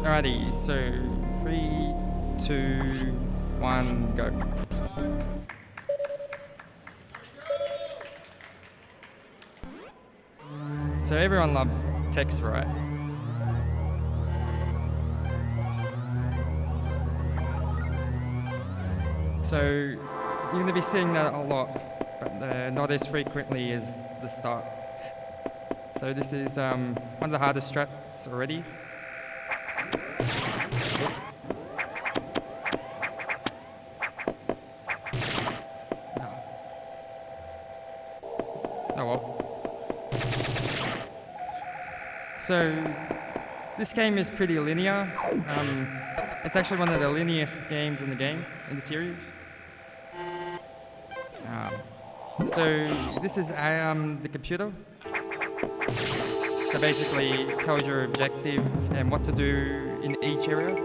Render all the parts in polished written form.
Alrighty, so 3, 2, 1, go. So everyone loves text, right? So you're going to be seeing that a lot, but not as frequently as the start. So this is one of the hardest strats already. Oh well. So this game is pretty linear. It's actually one of the linearest games in the series. So this is the computer. So basically it tells your objective and what to do in each area.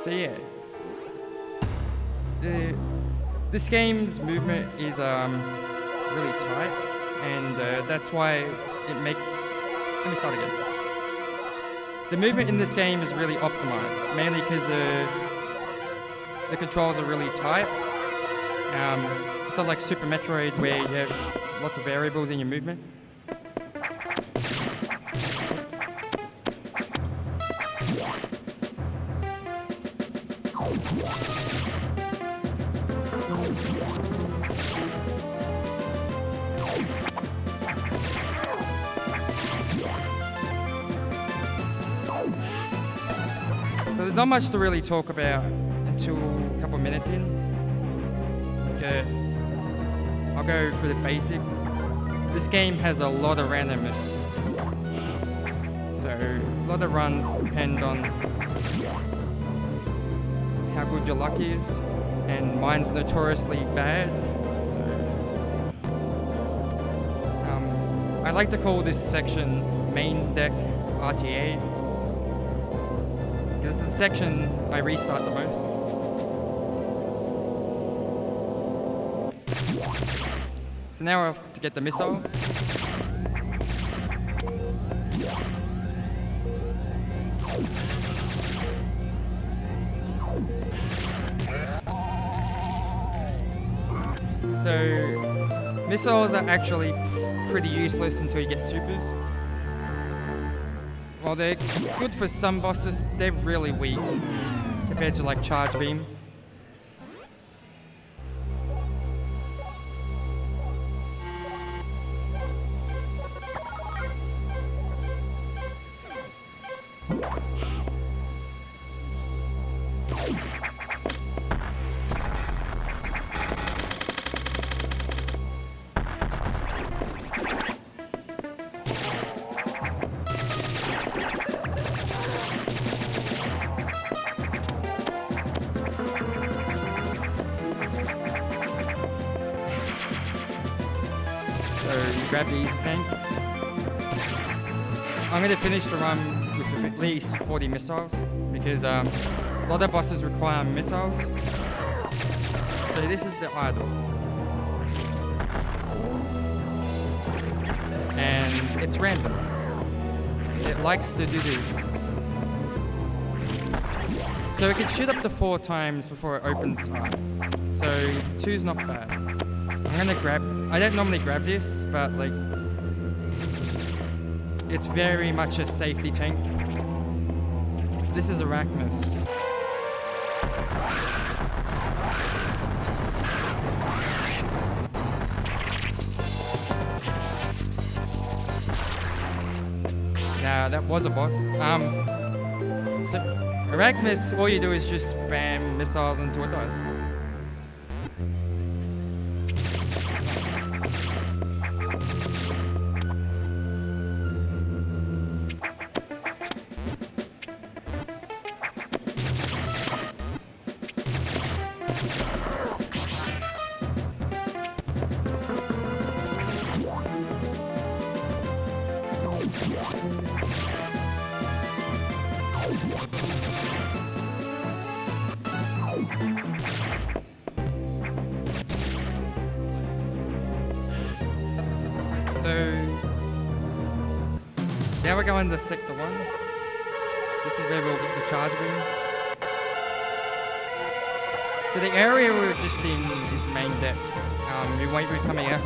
So yeah, this game's movement is really tight, and that's why it makes. Let me start again. The movement in this game is really optimized, mainly because the controls are really tight. It's not like Super Metroid where you have lots of variables in your movement. So there's not much to really talk about until a couple of minutes in. Okay, I'll go through the basics. This game has a lot of randomness. So a lot of runs depend on how good your luck is, and mine's notoriously bad. So I like to call this section main deck RTA. This is the section I restart the most. So now I have to get the missile. So missiles are actually pretty useless until you get supers. While they're good for some bosses, they're really weak compared to like Charge Beam. So you grab these tanks. I'm going to finish the run with at least 40 missiles because a lot of bosses require missiles. So this is the idol. And it's random. It likes to do this. So it can shoot up to 4 times before it opens up. So 2's not bad. I'm gonna grab, I don't normally grab this, but like, it's very much a safety tank. This is Arachmus. Nah, that was a boss. So Arachmus, all you do is just spam missiles until it dies. So now we're going to Sector 1. This is where we'll get the charge room. So the area we're just in is main deck. We won't be coming out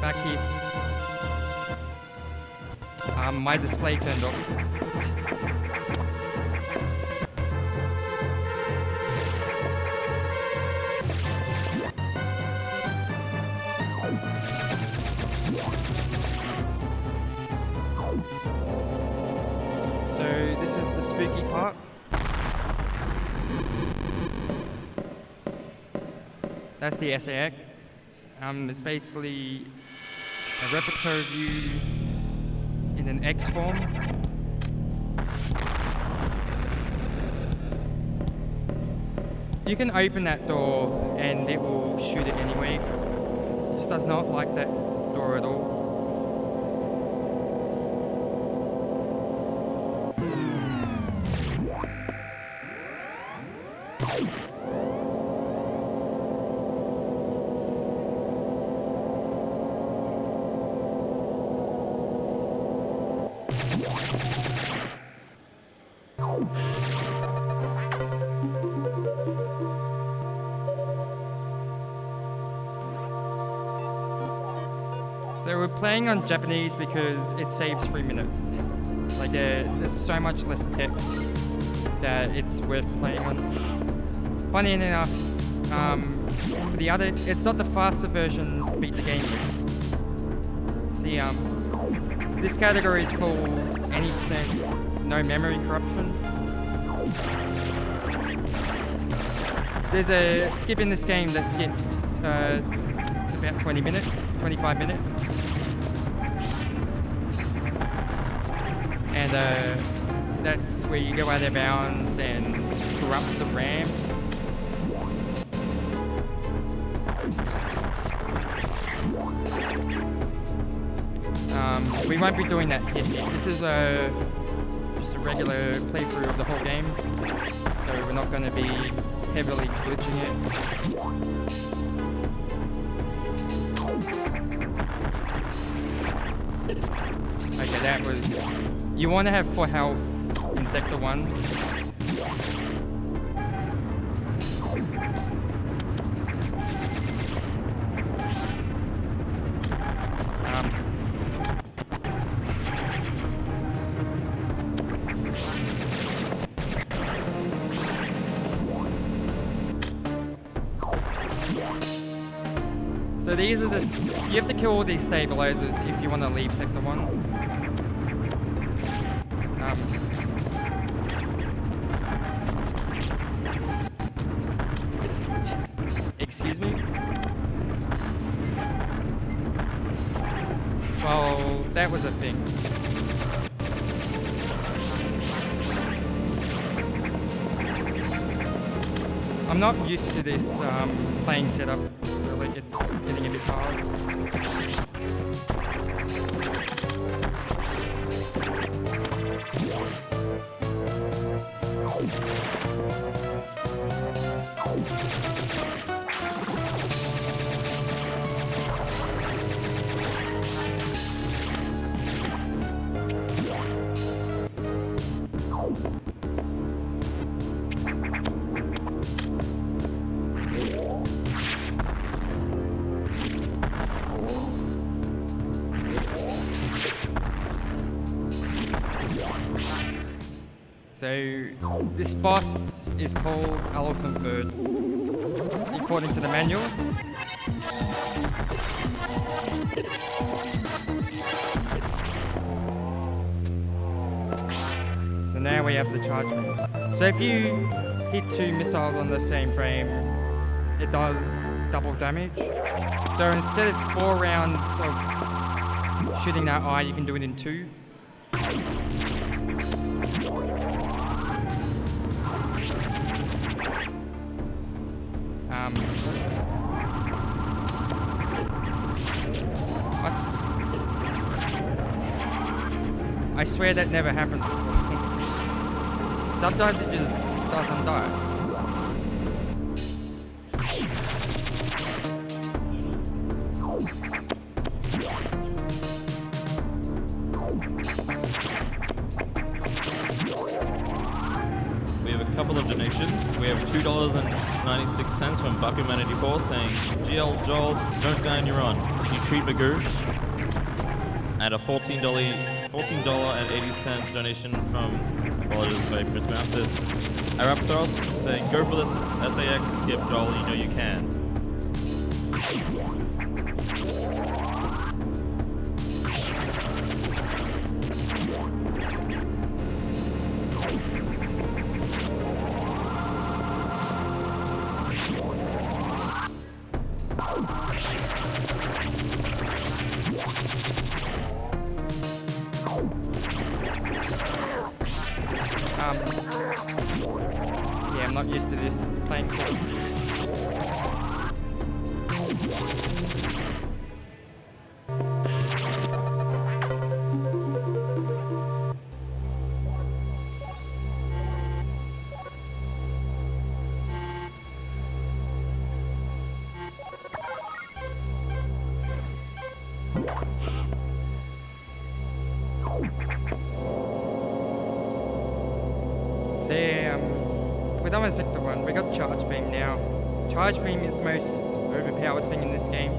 back here. My display turned off. So this is the spooky part. That's the SAX. It's basically a replica of you in an X form. You can open that door and it will shoot it anyway. It just does not like that door at all. So we're playing on Japanese because it saves 3 minutes. Like there's so much less text that it's worth playing on. Funny enough, it's not the faster version beat the game with. See, this category is called any percent no memory corruption. There's a skip in this game that skips about 20 minutes, 25 minutes. And that's where you go out of bounds and corrupt the RAM. We won't be doing that here. This is just a regular playthrough of the whole game, so we're not going to be heavily glitching it. Okay, that was... You want to have 4 health in Sector 1. So these are you have to kill all these stabilizers if you want to leave Sector 1. Excuse me? Well, that was a thing. I'm not used to this playing setup, so like it's getting a bit hard. So this boss is called Elephant Bird, according to the manual. So now we have the charge room. So if you hit 2 missiles on the same frame, it does double damage. So instead of 4 rounds of shooting that eye, you can do it in 2. I swear that never happens before. Sometimes it just doesn't die. we have $2.96 from Bakuman84 saying, GL Joel, don't die on your own. Did you treat Magoo? And a $14.80 donation from, apologies if I mispronounce this, Araptos saying, go for this SAX, skip Joel, you know you can. Yeah, I'm not used to this playing so. We're done with Sector 1, we got Charge Beam now. Charge Beam is the most overpowered thing in this game.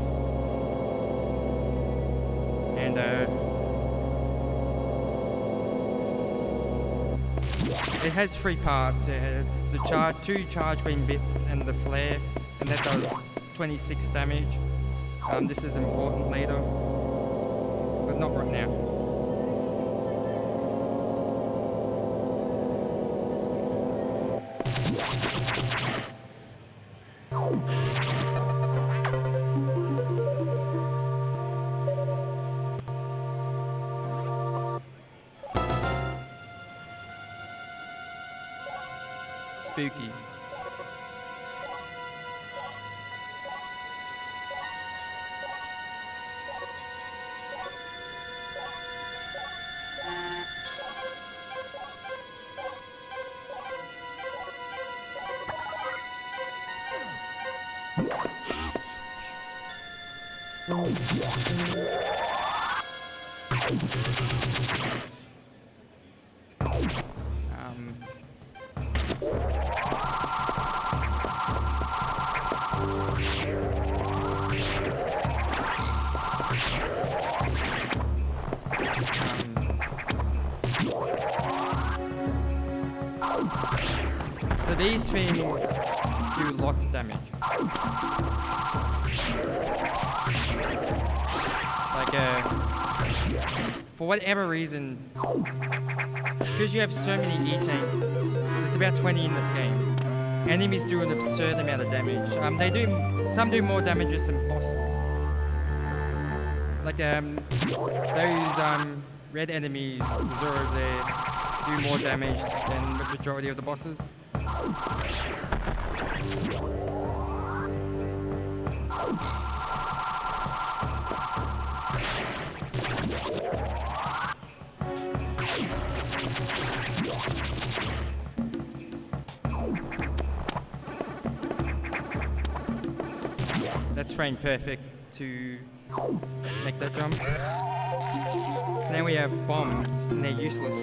And it has 3 parts. It has the 2 Charge Beam bits and the flare, and that does 26 damage. This is important later, but not right now. Spooky. So these things do lots of damage. Like, for whatever reason, because you have so many E-tanks, there's about 20 in this game, enemies do an absurd amount of damage. Some do more damages than bosses. Like, those red enemies, the Zoros there, do more damage than the majority of the bosses. That's frame perfect to make that jump. So now we have bombs, and they're useless.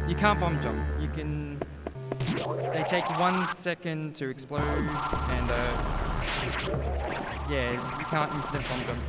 You can't bomb jump. They take 1 second to explode, and yeah, you can't infinite bomb jump.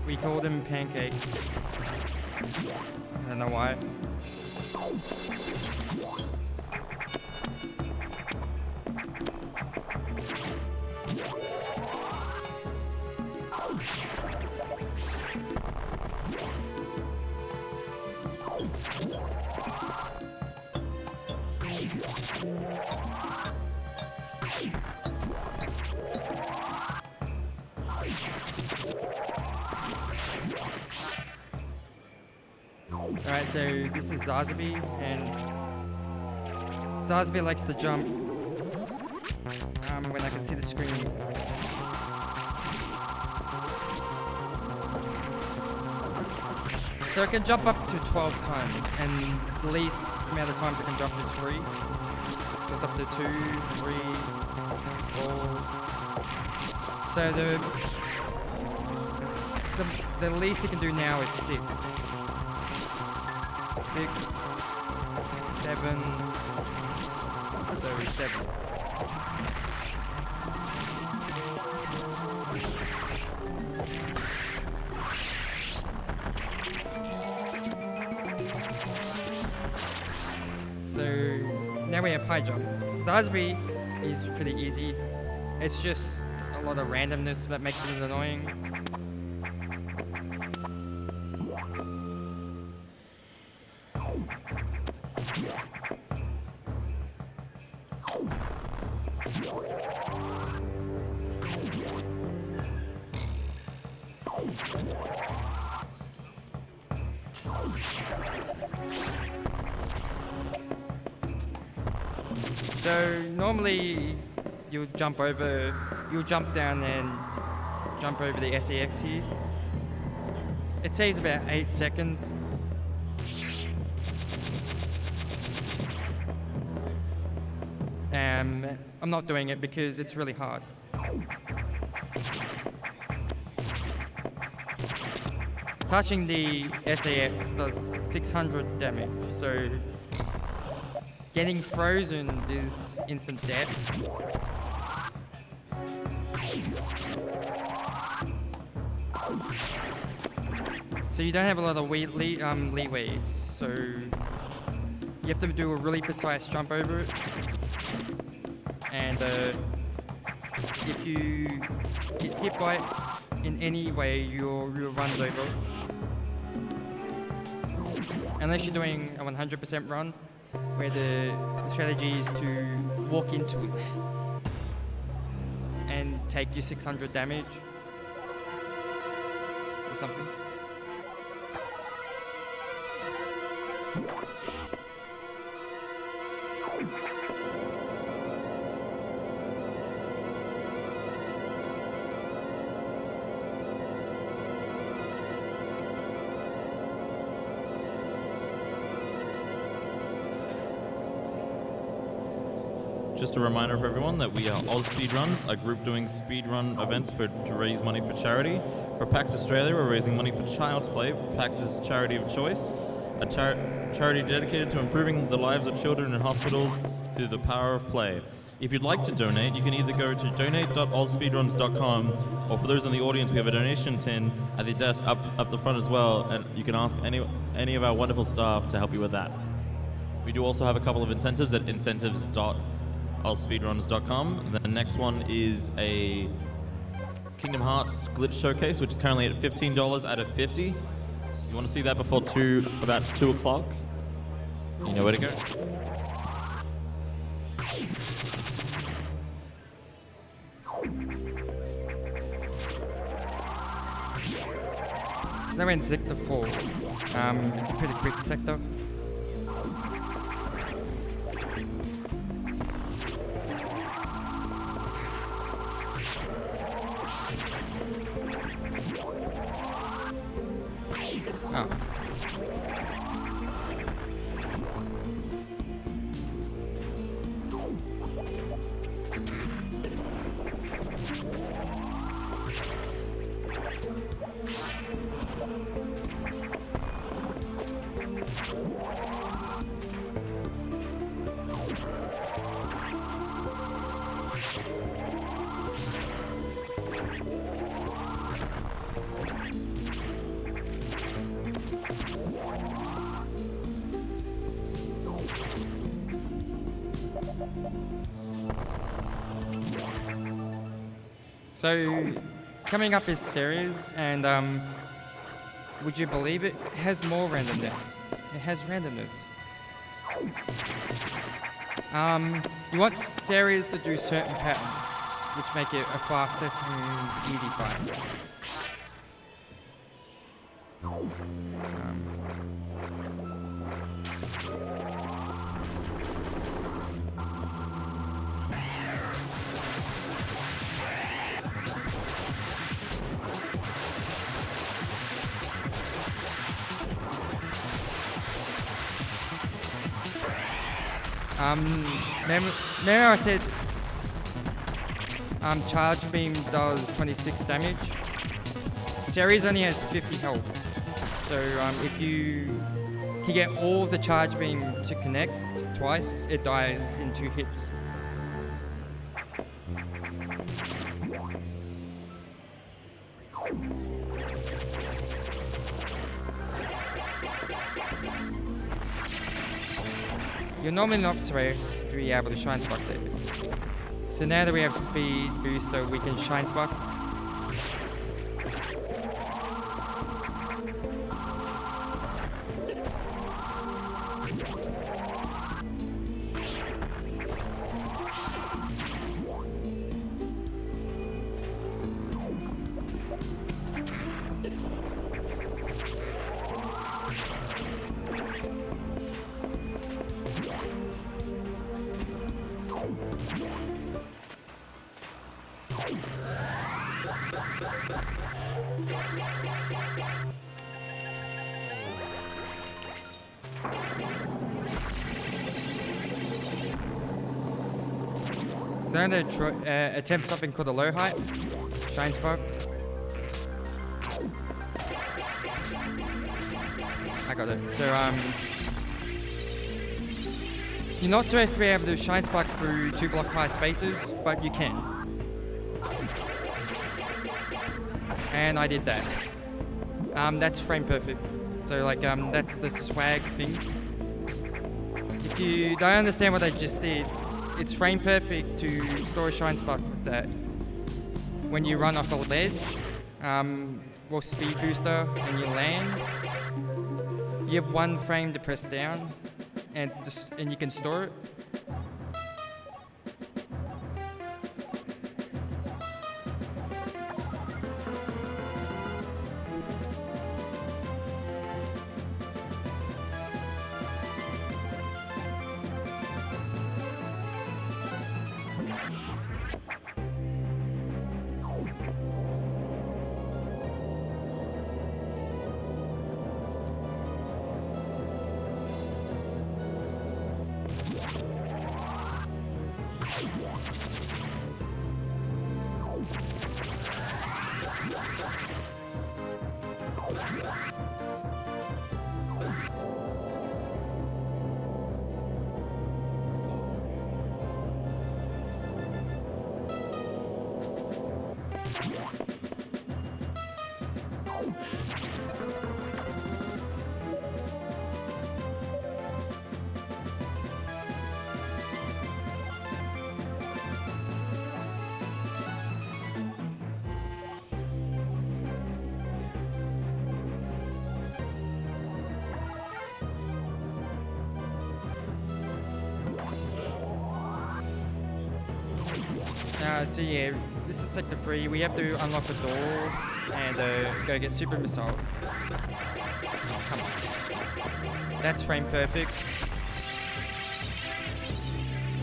We call them pancakes. I don't know why. Alright, so this is Zazabi, and Zazabi likes to jump when I can see the screen. So I can jump up to 12 times, and the least amount of times I can jump is 3. So it's up to 2, 3, 4. So the least you can do now is 6. 6, 7, so 7. So now we have high jump. Zazabi is pretty easy. It's just a lot of randomness that makes it annoying. So normally you'll jump down and jump over the SEX here. It saves about 8 seconds. I'm not doing it because it's really hard. Touching the SAX does 600 damage, so getting frozen is instant death. So you don't have a lot of leeway, so you have to do a really precise jump over it. And if you get hit by it in any way, your run's over. Unless you're doing a 100% run, where the strategy is to walk into it and take your 600 damage or something. Just a reminder for everyone that we are Oz Speedruns, a group doing speedrun events to raise money for charity. For PAX Australia, we're raising money for Child's Play, PAX's charity of choice, a charity dedicated to improving the lives of children in hospitals through the power of play. If you'd like to donate, you can either go to donate.ozspeedruns.com, or for those in the audience, we have a donation tin at the desk up the front as well, and you can ask any of our wonderful staff to help you with that. We do also have a couple of incentives at incentives.ozspeedruns.com. The next one is a Kingdom Hearts glitch showcase, which is currently at $15 out of 50. If you want to see that before about 2 o'clock, you know where to go. So now we're in Sector 4. It's a pretty quick sector. Oh. So, coming up is series, and would you believe it has more randomness? It has randomness. You want series to do certain patterns, which make it a faster and easy fight. Remember I said charge beam does 26 damage? Ceres only has 50 health. So if you can get all of the charge beam to connect twice, it dies in 2 hits. You're normally not supposed to be able to Shine Spark there. So now that we have Speed Booster, we can Shine Spark. So I'm going to attempt something called a low height. Shine Spark. I got it. So you're not supposed to be able to Shine Spark through 2 block high spaces, but you can. And I did that. That's frame perfect. So like that's the swag thing. If you don't understand what I just did, it's frame perfect to store a Shine Spark like that. When you run off a ledge, or Speed Booster, and you land, you have 1 frame to press down, and you can store it. So yeah, this is sector 3. We have to unlock the door and go get Super Missile. Oh, come on. That's frame perfect.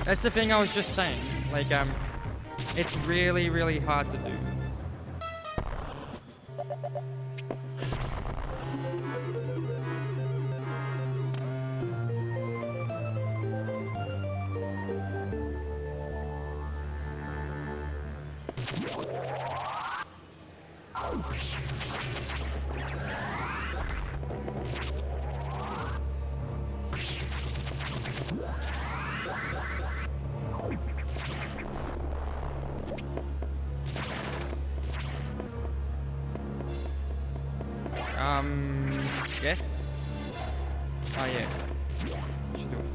That's the thing I was just saying. Like, it's really, really hard to do. Yes? Oh yeah. Should do it.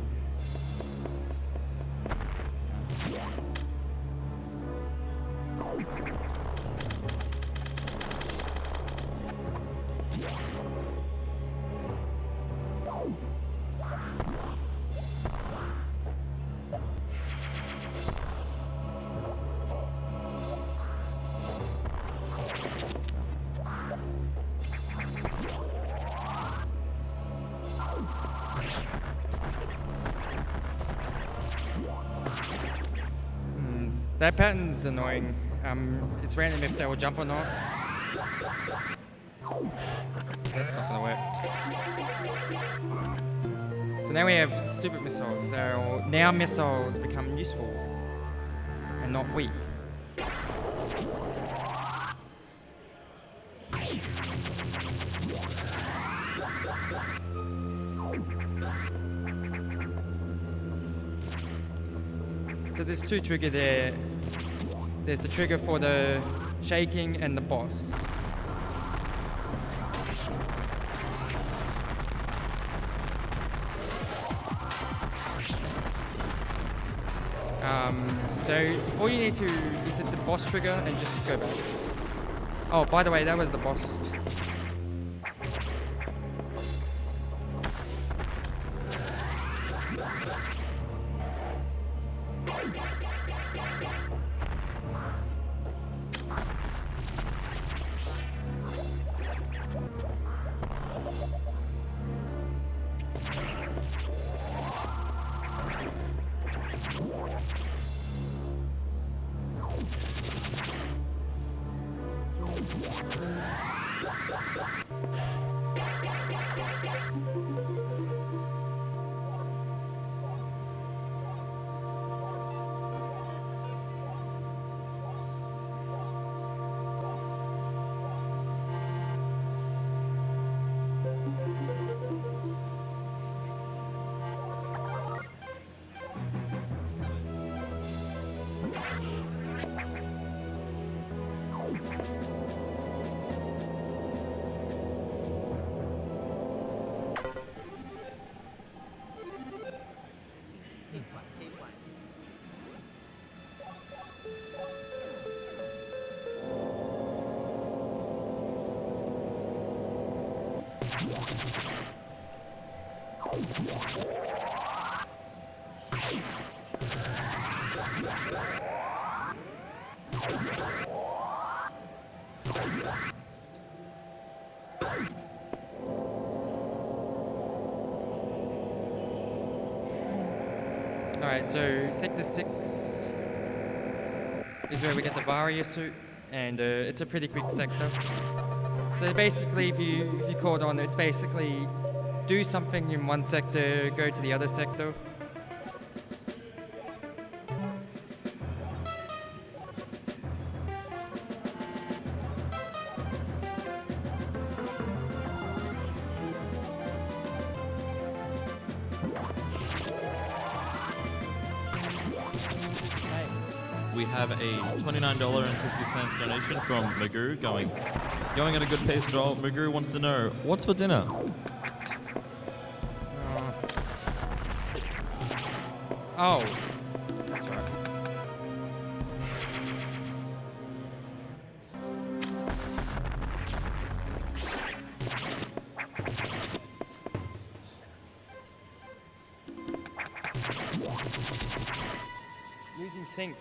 That pattern's annoying. It's random if they will jump or not. That's not gonna work. So now we have super missiles. So now missiles become useful and not weak. So there's two triggers there. There's the trigger for the shaking and the boss. So all you need to is hit the boss trigger and just go back. Oh, by the way, that was the boss. Alright, so Sector 6 is where we get the barrier suit, and it's a pretty quick sector. So basically, if you called on, it's basically do something in one sector, go to the other sector. We have a $29.60 donation from Magoo going at a good pace, Joel. Magoo wants to know, what's for dinner? Oh, that's right. Losing sync.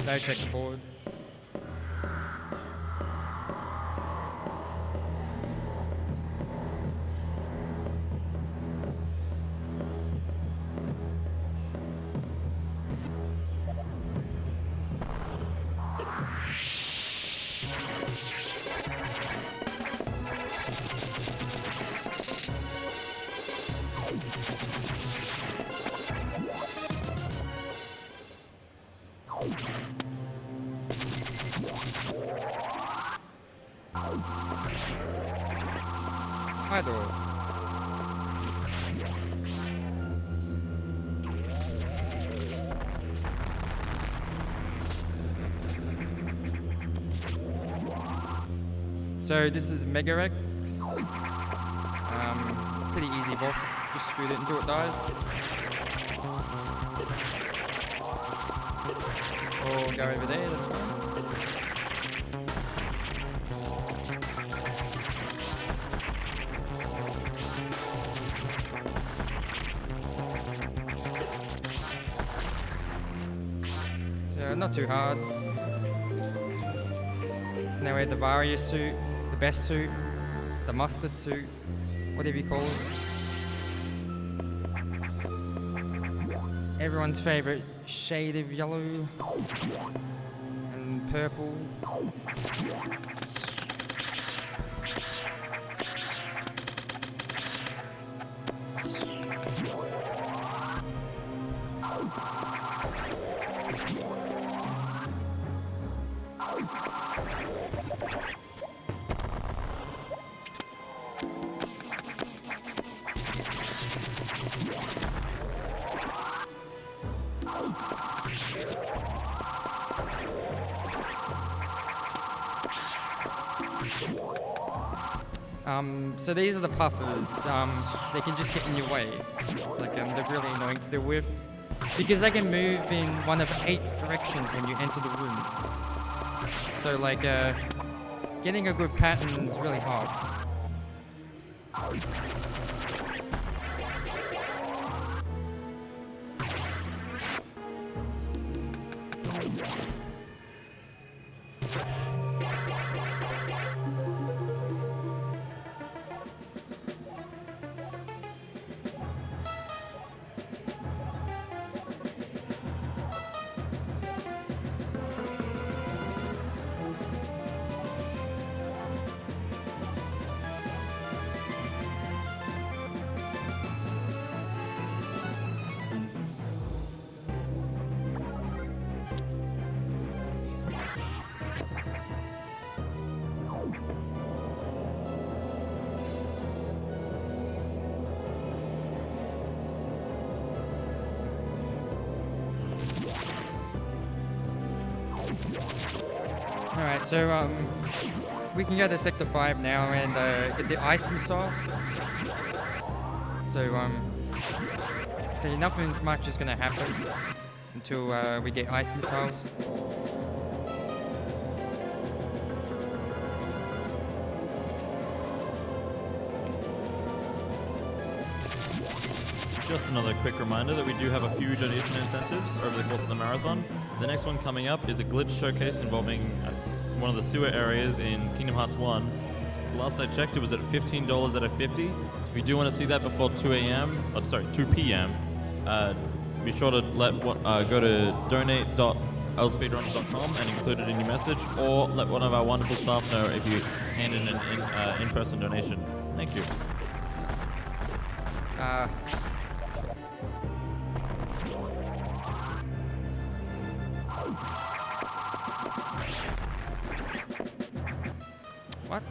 No checkerboard. Idle. So this is Mega X. Pretty easy boss. Just shoot it until it dies. go over there, that's fine. So not too hard. So now we have the Varia suit, the best suit, the mustard suit, whatever you call it. Everyone's favorite shade of yellow and purple. So these are the puffers. They can just get in your way. Like they're really annoying to deal with because they can move in one of 8 directions when you enter the room. So like getting a good pattern is really hard. Alright, so we can go to Sector 5 now and get the ice missile. So nothing much is gonna happen until we get ice missiles. Just another quick reminder that we do have a few donation incentives over the course of the marathon. The next one coming up is a glitch showcase involving one of the sewer areas in Kingdom Hearts 1. Last I checked, it was at $15 out of 50. So if you do want to see that before 2 p.m., be sure to go to donate.lspeedruns.com and include it in your message, or let one of our wonderful staff know if you hand in an in-person donation. Thank you. What?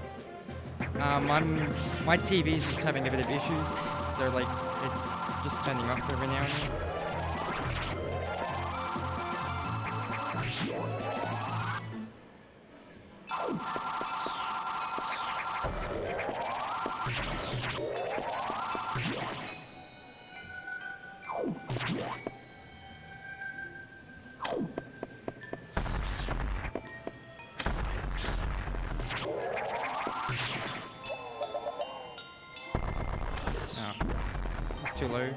My TV's just having a bit of issues, so like it's just turning off every now and then. Too low.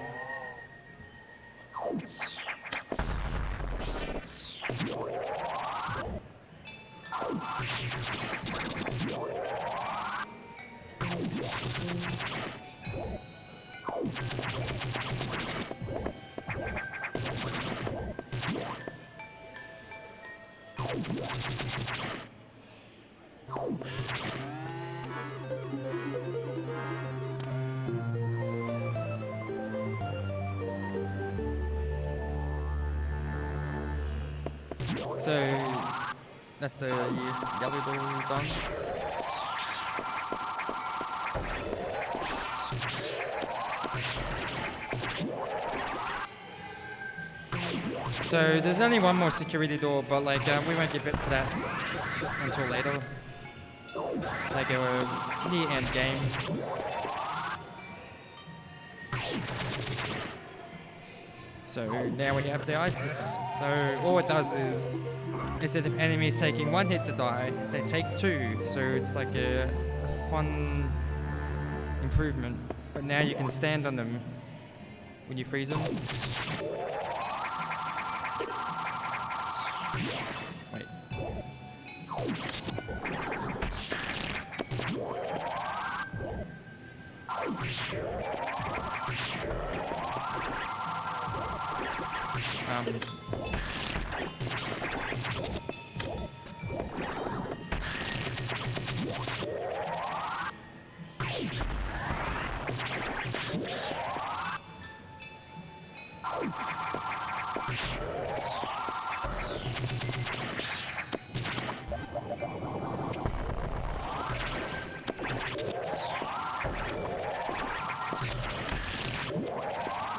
So that's the yellow door done. So there's only one more security door, but like we won't get to that until later, like near end game. So now we have the ice system. So all it does is, instead of enemies taking 1 hit to die, they take 2. So it's like a fun improvement. But now you can stand on them when you freeze them. Wait.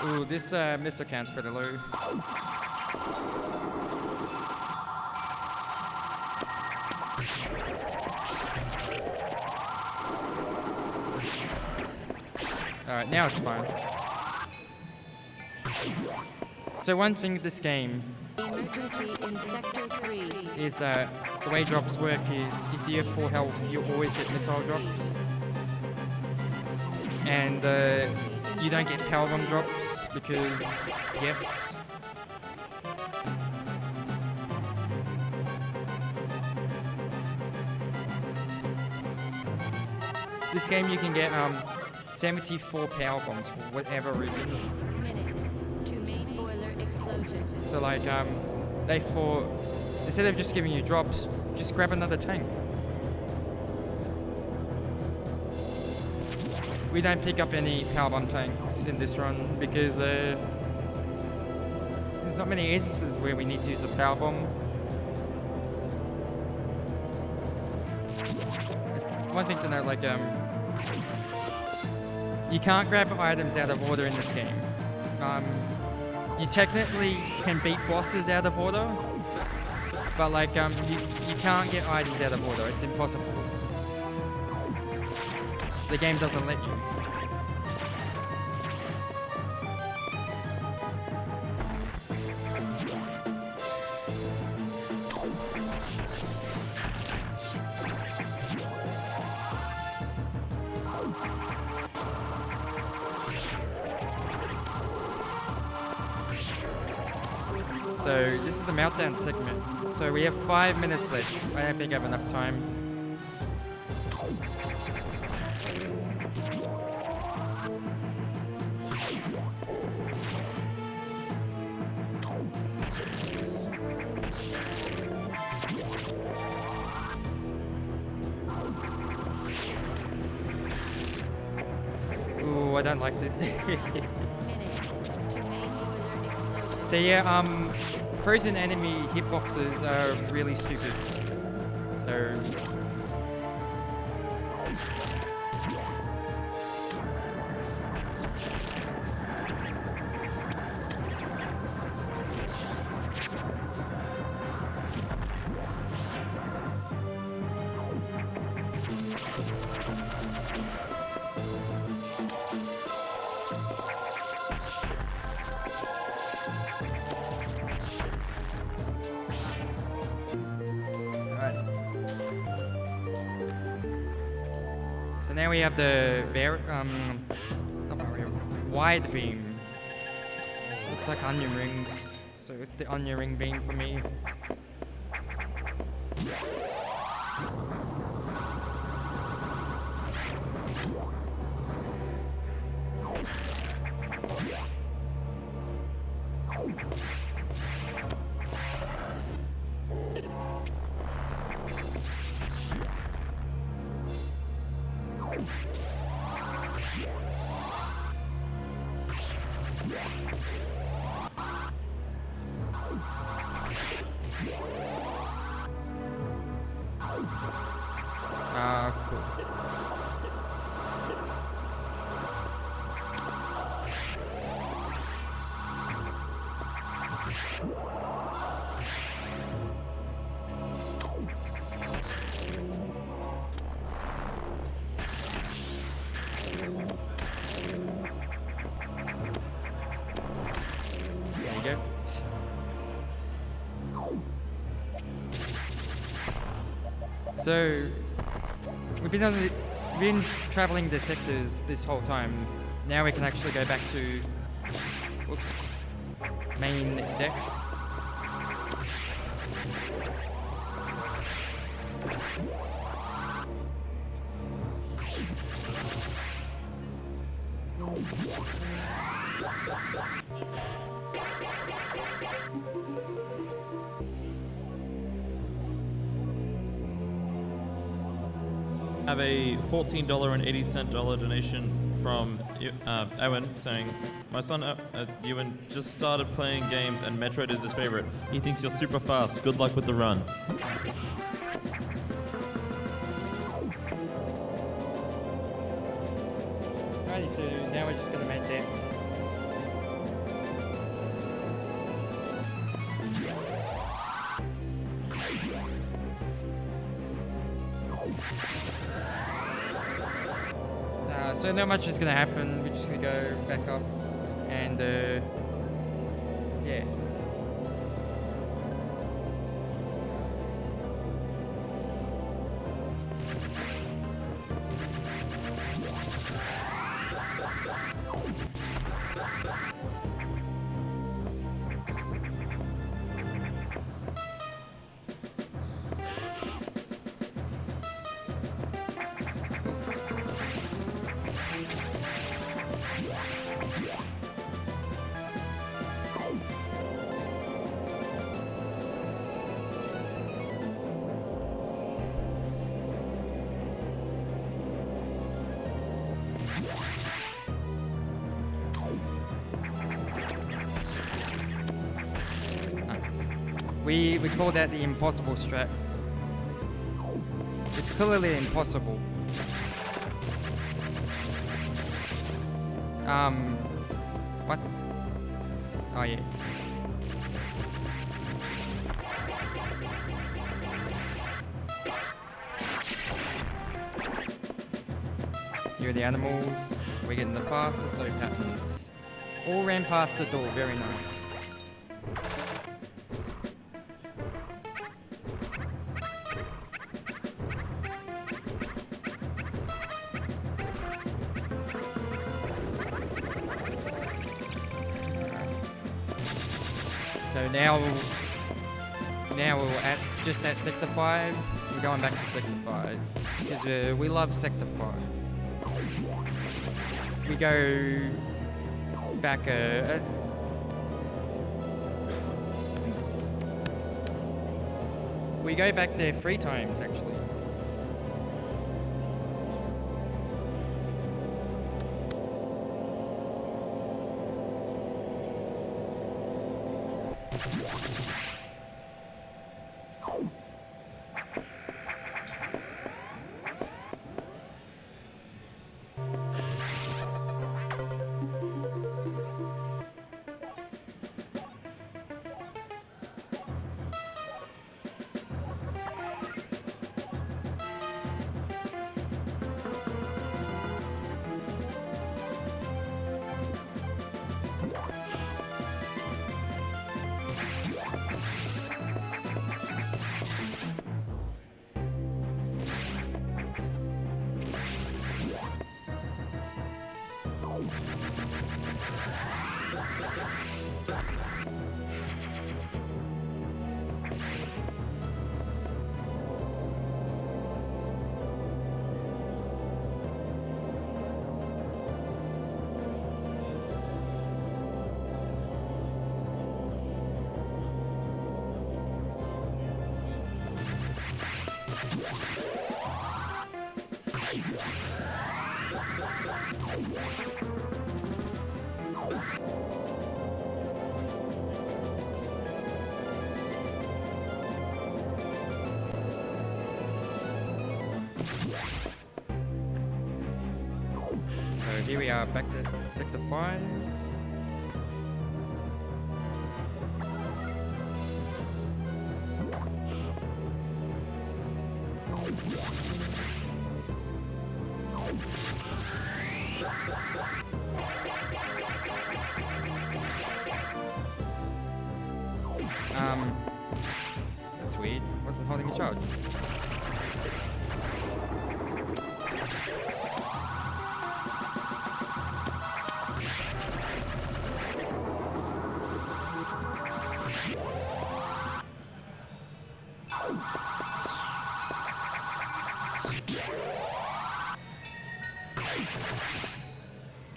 Ooh, this missile count's pretty low. Alright, now it's fine. So one thing with this game is that the way drops work is if you have full health, you always get missile drops. And you don't get power bomb drops because, yes. This game you can get 74 power bombs for whatever reason. So like they thought, instead of just giving you drops, just grab another tank. We don't pick up any power bomb tanks in this run because there's not many instances where we need to use a power bomb. It's one thing to note, like you can't grab items out of order in this game. You technically can beat bosses out of order, but like you can't get items out of order. It's impossible. The game doesn't let you. So this is the meltdown segment. So we have 5 minutes left. I don't think I have enough time. Ooh, I don't like this. So yeah, frozen enemy hitboxes are really stupid. So So now we have the wide beam. Looks like onion rings. So it's the onion ring beam for me. Cool. So we've been traveling the sectors this whole time. Now we can actually go back to main deck. Have a $14.80 donation from Ewan saying, "My son Ewan just started playing games and Metroid is his favorite. He thinks you're super fast. Good luck with the run." Alrighty, so now we're just gonna main deck. So not much is gonna happen. We're just gonna go back up and yeah. We call that the impossible strat. It's clearly impossible. What? Oh yeah. Here are the animals. We're getting the fastest low patterns. All ran past the door, very nice. So now we're just at Sector 5. We're going back to Sector 5 because we love Sector 5. We go back. We go back there 3 times actually. So here we are back to Sector 5. That's weird. Wasn't holding a charge.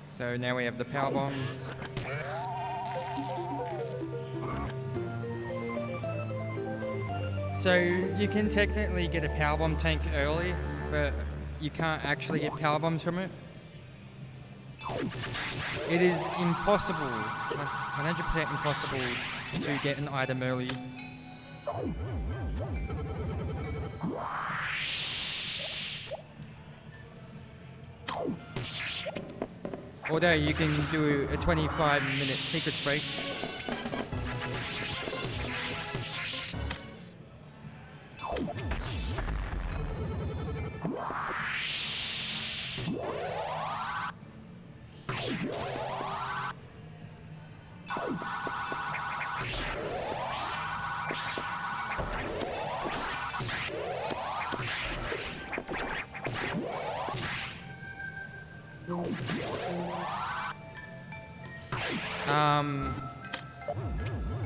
So now we have the power bombs. So you can technically get a power bomb tank early, but you can't actually get power bombs from it. It is impossible, 100% impossible to get an item early. Although you can do a 25-minute secret break.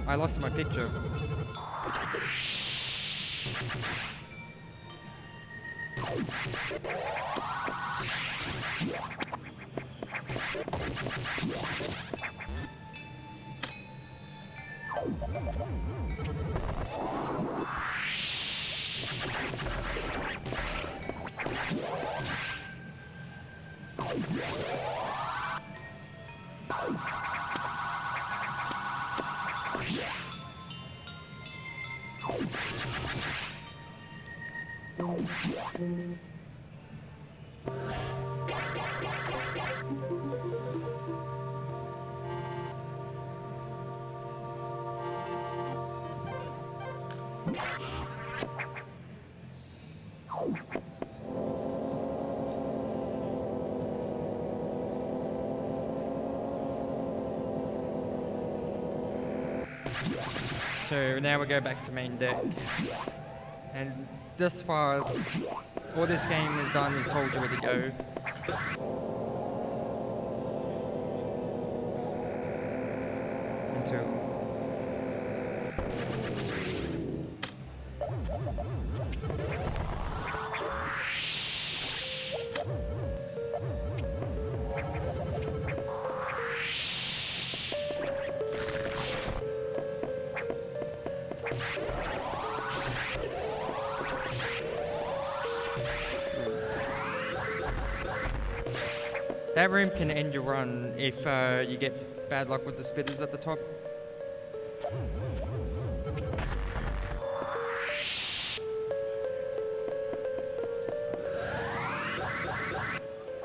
I lost my picture. So now we go back to main deck. And this far, all this game has done is told you where to go. Until... That room can end your run if you get bad luck with the spitters at the top.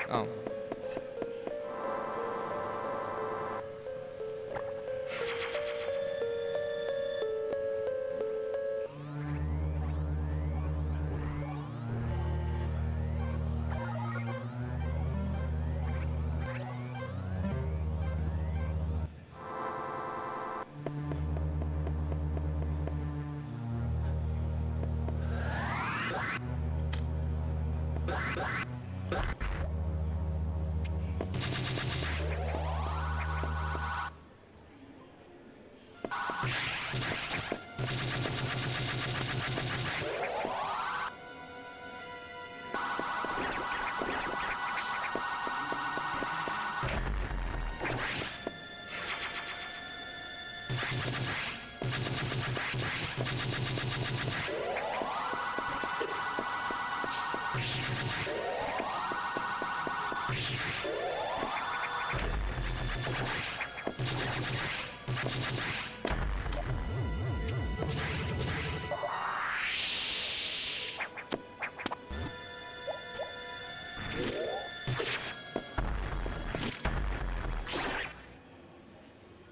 Oh.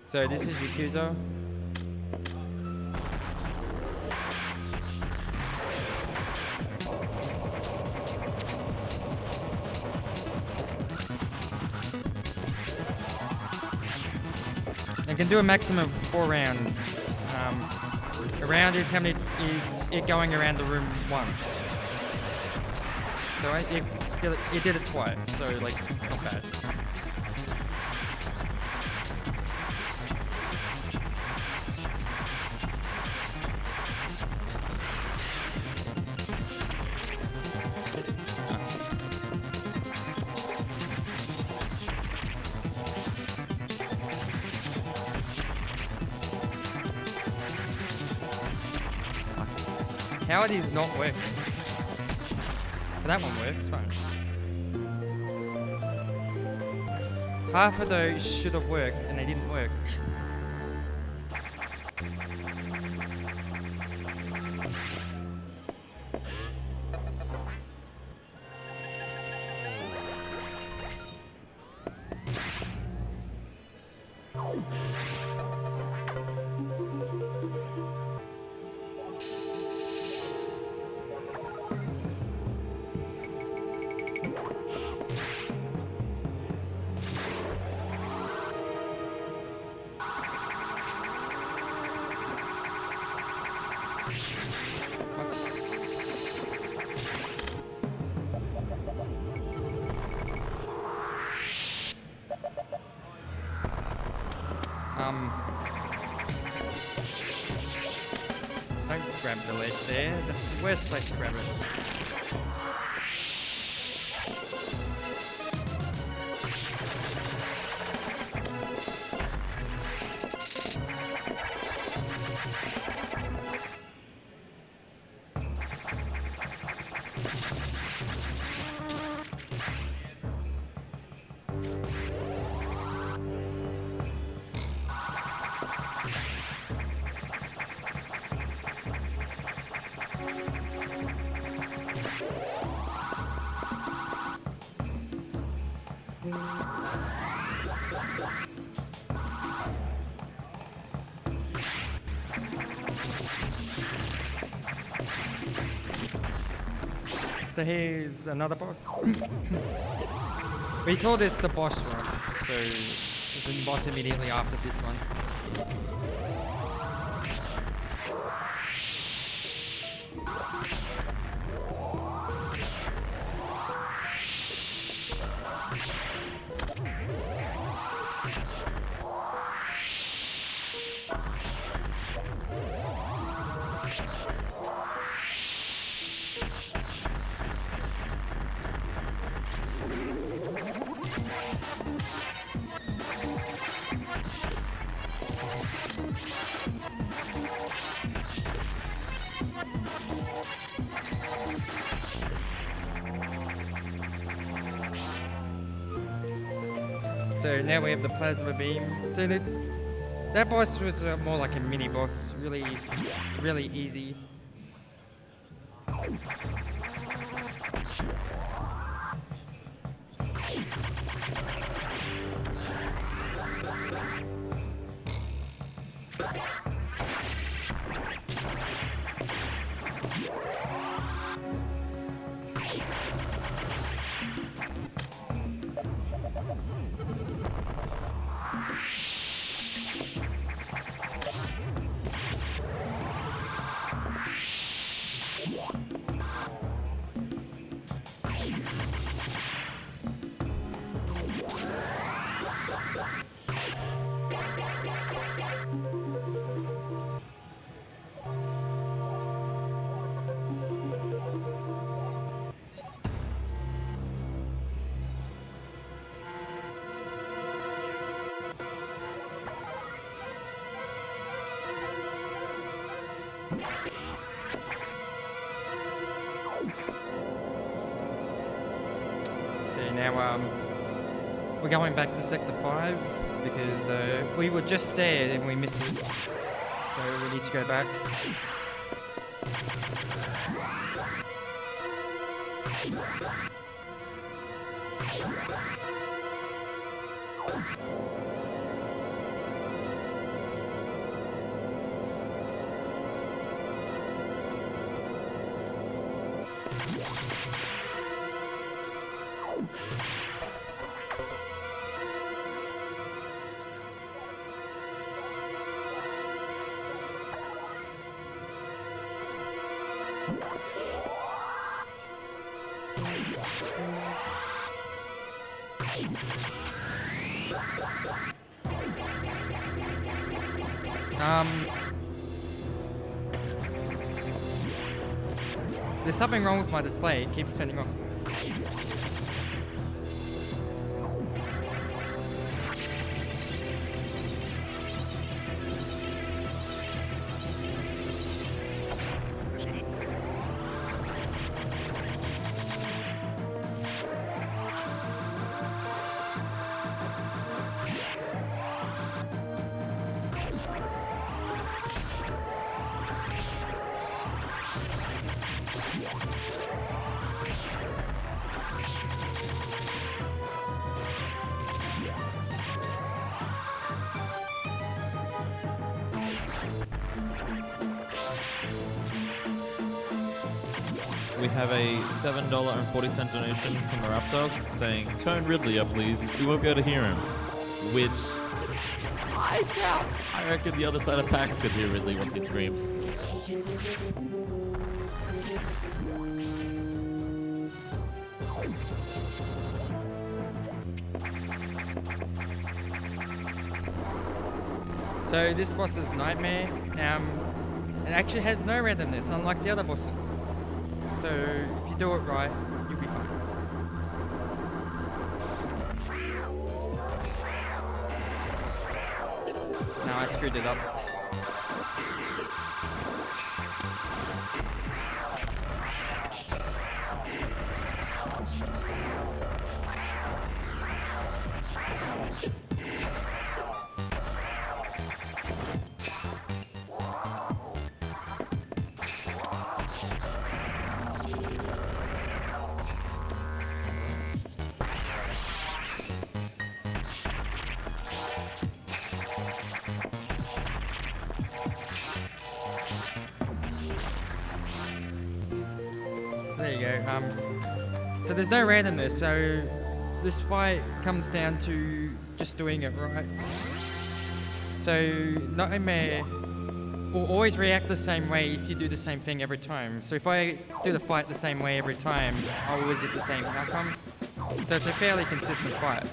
So this is Yakuza. It can do a maximum of 4 rounds. A round is how many is it going around the room once. So it did it twice. So like, not bad. How it is not working. But that one works, fine. Half of those should have worked and they didn't work. Don't grab the ledge there. That's the worst place to grab it. So here's another boss. We call this the boss rush, so there's a boss immediately after this one. So now we have the plasma beam. So that boss was more like a mini boss, really easy. So now we're going back to Sector 5 because we were just there and we missed it. So we need to go back. There's something wrong with my display. It keeps turning off. We have a $7.40 donation from the Raptors saying, "Turn Ridley up, please. We won't be able to hear him." Which I doubt. I reckon the other side of PAX could hear Ridley once he screams. So this boss is Nightmare. It actually has no randomness, unlike the other bosses. So if you do it right, you'll be fine. No, I screwed it up. There you go. So there's no randomness, so this fight comes down to just doing it right. So Nightmare will always react the same way if you do the same thing every time. So if I do the fight the same way every time, I'll always get the same outcome. So it's a fairly consistent fight.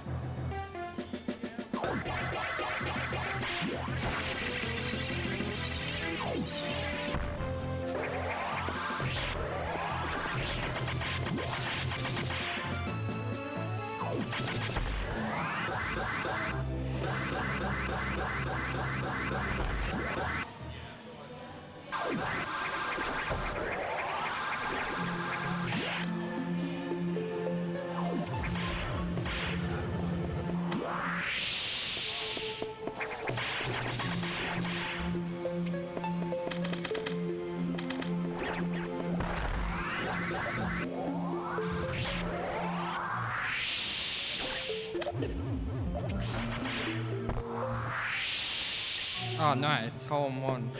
Oh, nice. Hole in one.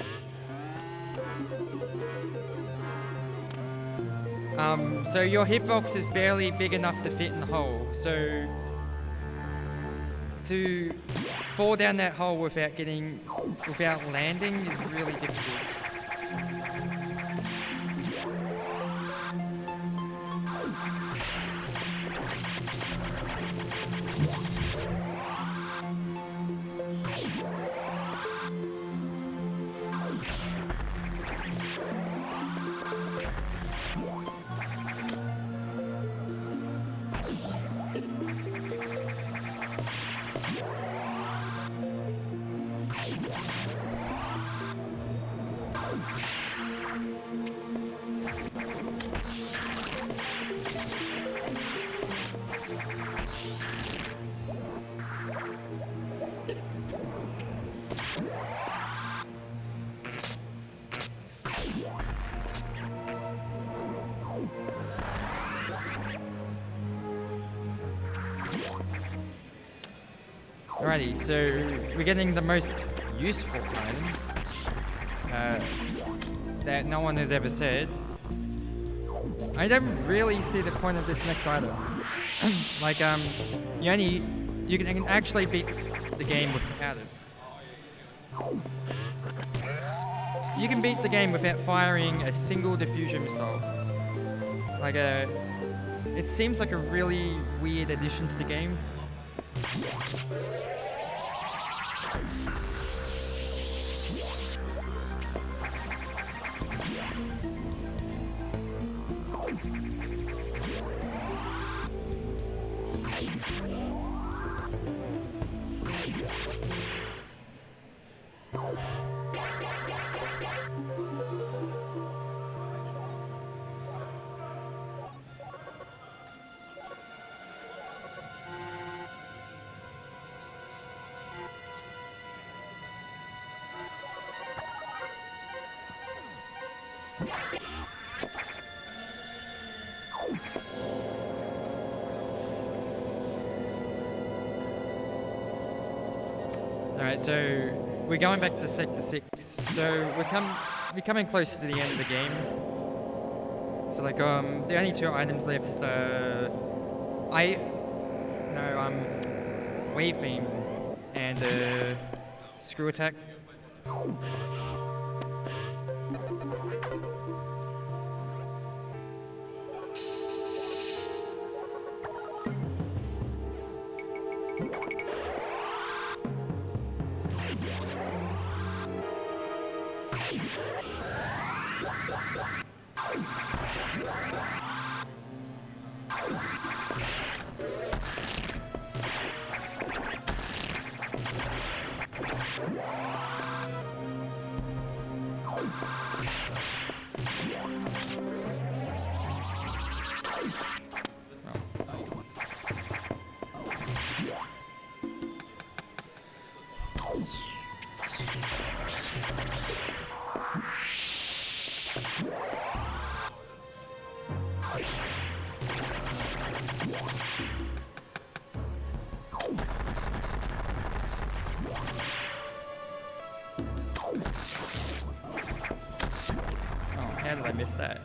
So your hitbox is barely big enough to fit in the hole. So to fall down that hole without landing is really difficult. Alrighty, so we're getting the most useful item that no one has ever said. I don't really see the point of this next item. Like, you can actually beat the game without it. You can beat the game without firing a single diffusion missile. Like it seems like a really weird addition to the game. Alright, so we're going back to Sector 6. So we're coming close to the end of the game. So like the only two items left Wave Beam and Screw Attack. How did I miss that?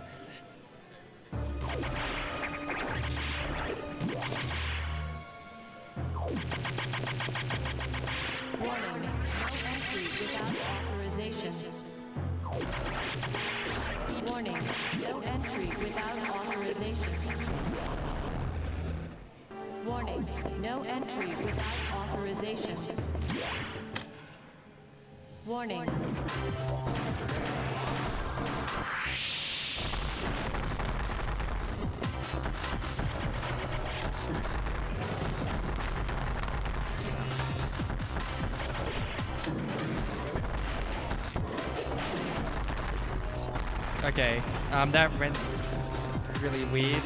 Warning, no entry without authorization. Warning, no entry without authorization. Warning, no entry without authorization. Warning. Okay, that went really weird.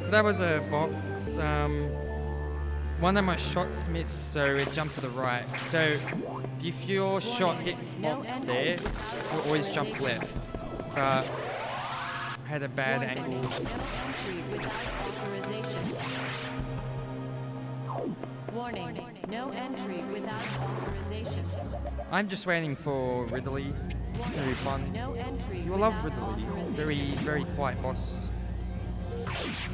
So that was a box. One of my shots missed, so it jumped to the right. So if your shot hits box there, you'll always jump left. But I had a bad angle. No entry without authorization. Warning, no entry without authorization. I'm just waiting for Ridley to be fun. No entry You will love without Ridley. authorization. Very quiet boss.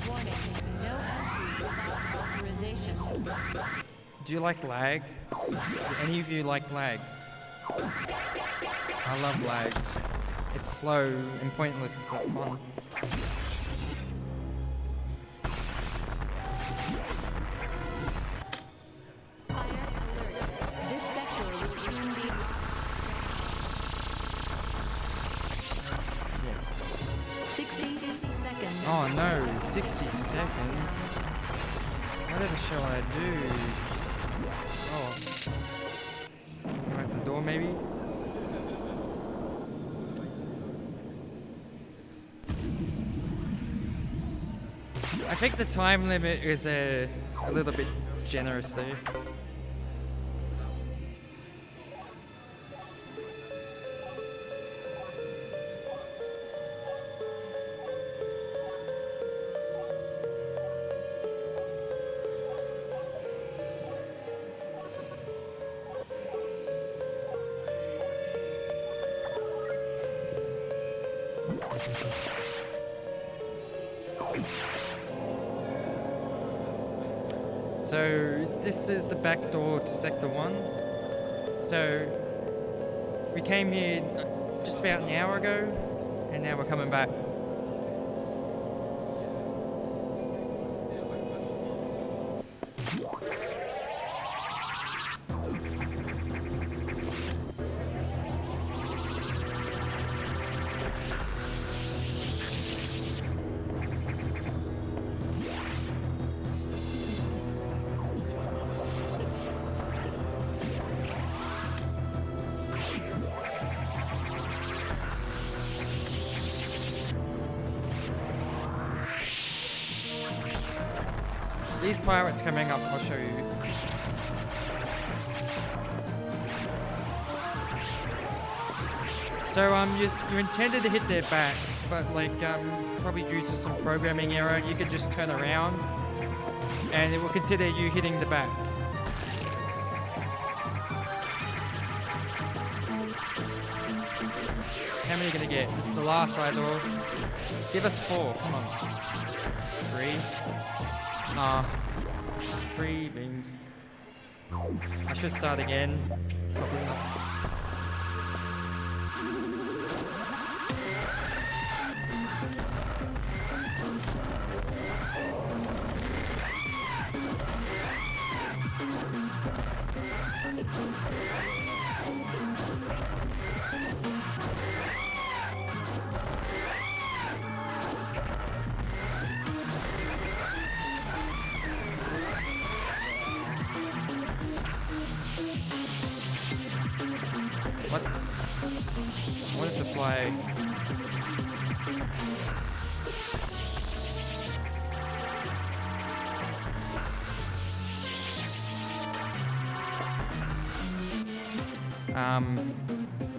Warning, no entry without authorization. Do you like lag? Do any of you like lag? I love lag. It's slow and pointless, but fun. Fire alert. This sector will soon be... Yes. 60 seconds. Oh no, 60 seconds. Whatever shall I do? Oh. Go at the door maybe? I think the time limit is a little bit generous there. So this is the back door to Sector 1. So we came here just about an hour ago, and now we're coming back. These pirates coming up, I'll show you. So you intended to hit their back, but like probably due to some programming error, you could just turn around, and it will consider you hitting the back. How many are you gonna get? This is the last right door. Give us 4. Come on. 3. Nah. 3 beams. I should start again. Stop doing that. What? I wanted to fly.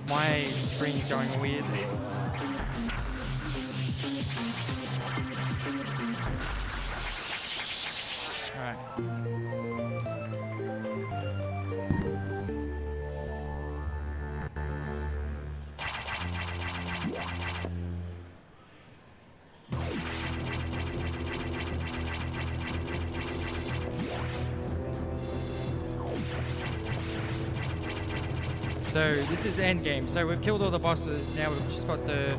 My screen's going weird. Alright. So this is end game. So we've killed all the bosses. Now we've just got the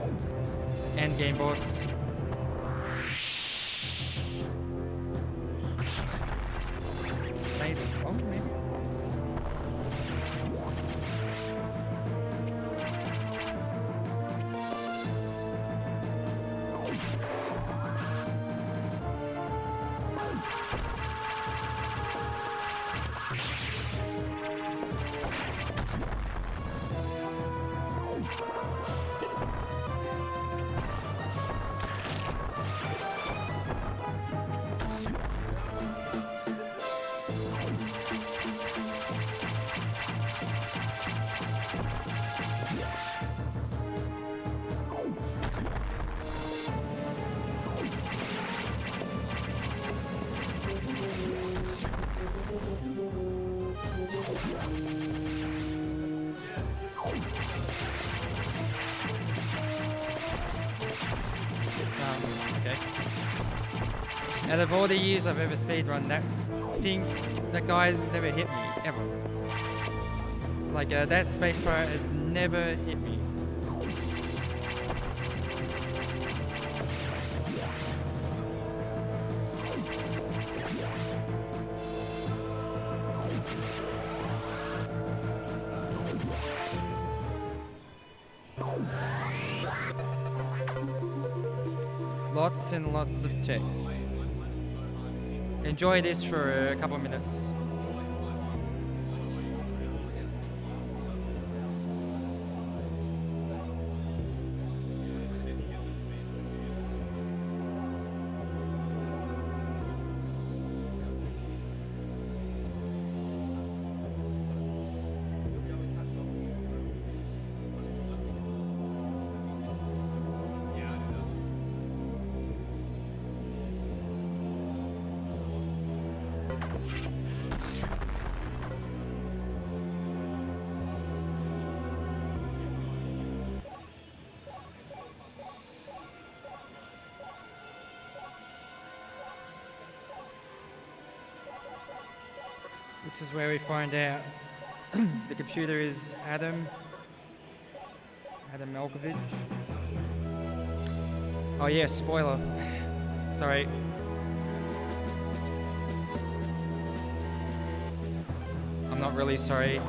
end game boss. Maybe. Oh, maybe. Okay. Out of all the years I've ever speedrun, that guy's never hit me, ever. It's like that space pirate has never hit me. Lots and lots of text. Enjoy this for a couple of minutes. This is where we find out the computer is Adam Malkovich. Oh yeah, spoiler. Sorry. I'm not really sorry.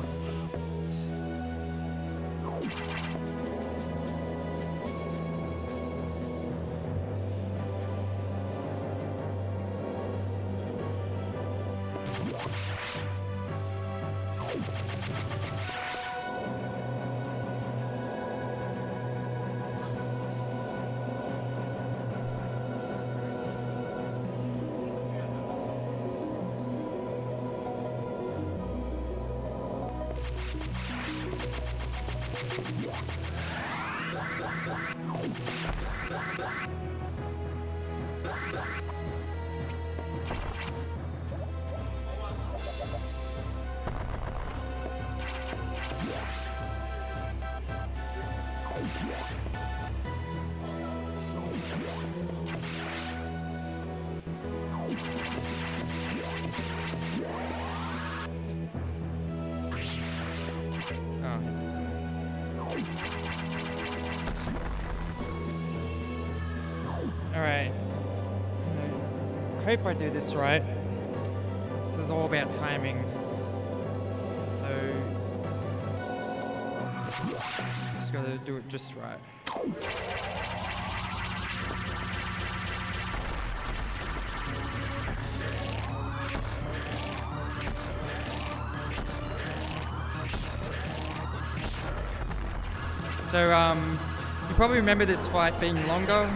Alright. I hope I do this right. This is all about timing. So, just gotta do it just right. So, you probably remember this fight being longer.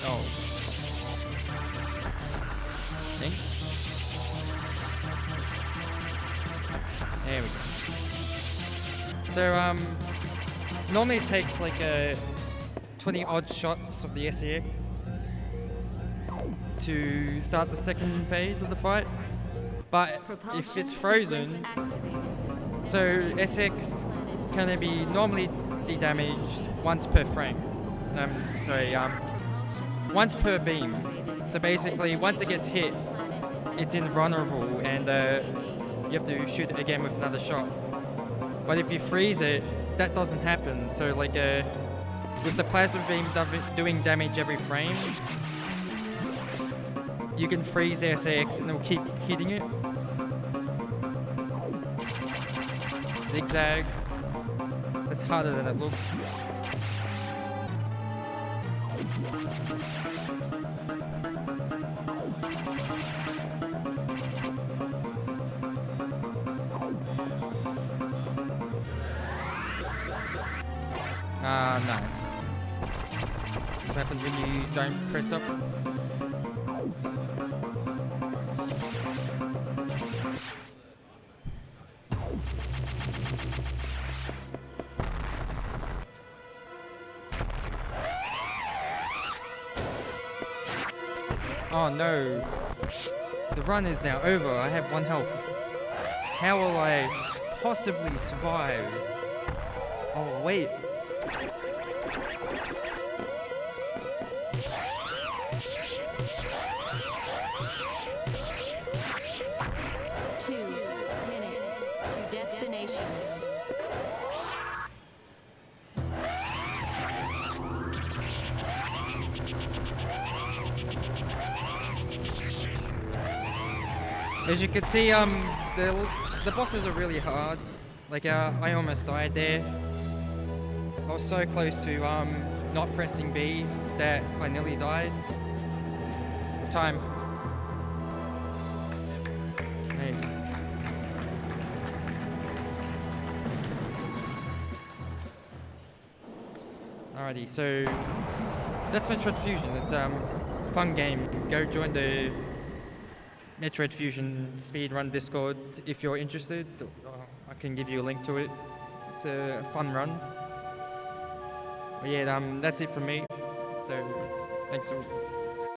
Oh. Okay. There we go. So, normally it takes like 20 odd shots of the SEX to start the second phase of the fight. But if it's frozen, so SX can be normally be damaged once per frame. Once per beam. So basically, once it gets hit, it's invulnerable, and you have to shoot it again with another shot. But if you freeze it, that doesn't happen. So like, with the plasma beam doing damage every frame, you can freeze the SAX and it'll keep hitting it. Zigzag. That's harder than it looks. Ah, nice. This happens when you don't press up. Oh no. The run is now over. I have 1 health. How will I possibly survive? Oh wait. As you can see, the bosses are really hard. Like, I almost died there. I was so close to not pressing B that I nearly died. Time. Amazing. Alrighty, so that's Metroid Fusion. It's a fun game. Go join the Metroid Fusion Speedrun Discord if you're interested. I can give you a link to it. It's a fun run. But yeah, that's it from me. So, thanks all.